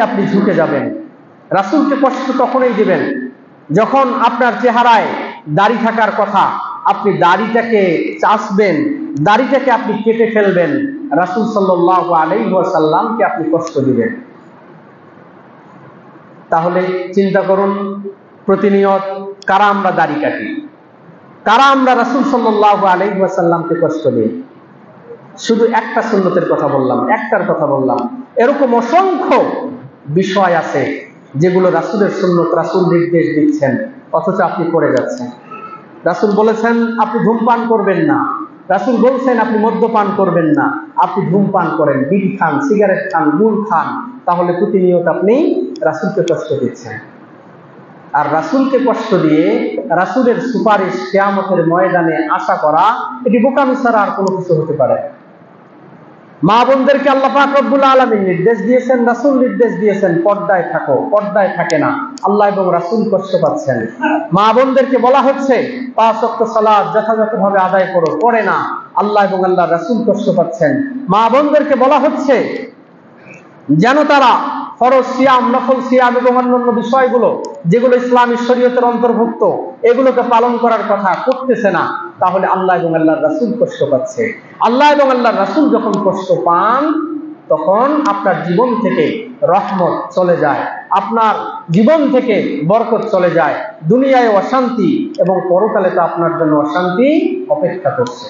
আপনি ঝুঁকে যাবেন। রাসূলকে কষ্ট তখনই দিবেন যখন আপনার চেহারায় দাড়ি থাকার কথা, আপনি দাড়িটাকে চাষবেন, দাড়িটাকে আপনি কেটে ফেলবেন, রাসূল সাল্লাল্লাহু আলাইহি ওয়াসাল্লামকে আপনি কষ্ট দিবেন। তাহলে চিন্তা করুন, প্রতিনিয়ত কারা আমরা দাড়ি কাটি, কারা আমরা রাসূল সাল্লাল্লাহু আলাইহি ওয়াসাল্লামকে কষ্ট দিই। শুধু একটা সুন্নতের কথা বললাম, একটার কথা বললাম, এরকম অসংখ্য বিষয় আছে যেগুলো রাসূলের সুন্নত, রাসূল নির্দেশ দিচ্ছেন, অথচ আপনি করে যাচ্ছেন। রাসূল বলেছেন আপনি ধূমপান করবেন না, রাসূল বলছেন আপনি মদ্যপান করবেন না, আপনি ধূমপান করেন, বিড়ি খান, সিগারেট খান, গুল খান, তাহলে প্রতিনিয়ত আপনি রাসূলকে কষ্ট দিচ্ছেন। আর রাসূলকে কষ্ট দিয়ে রাসূলের সুপারিশ কিয়ামতের ময়দানে আশা করা, এটি বোকামি ছাড়া আর কোনো কিছু হতে পারে। মা বোনদেরকে আল্লাহ পাক রব্বুল আলামিন নির্দেশ দিয়েছেন, রাসূল নির্দেশ দিয়েছেন পর্দায় থাকো, পর্দায় থাকে না, আল্লাহ এবং রাসূল কষ্ট পাচ্ছেন। মা বোনদেরকে বলা হচ্ছে 5 ওয়াক্ত সালাত যথাযথভাবে আদায় করো, করে না, আল্লাহ এবং আল্লাহর রাসূল কষ্ট পাচ্ছেন। মা বোনদেরকে বলা হচ্ছে যেন তারা ফরজ সিয়াম, নফল সিয়াম এবং অন্যান্য বিষয়গুলো যেগুলো ইসলামী শরীয়তের অন্তর্ভুক্ত, এগুলোকে পালন করার কথা করতেছে না, তাহলে আল্লাহ এবং আল্লাহর রাসূল কষ্ট পাচ্ছে। আল্লাহ এবং আল্লাহর রাসূল যখন কষ্ট পান, তখন আপনার জীবন থেকে রহমত চলে যায়, আপনার জীবন থেকে বরকত চলে যায়, দুনিয়ায় অশান্তি এবং পরকালে তো আপনার জন্য অশান্তি অপেক্ষা করছে।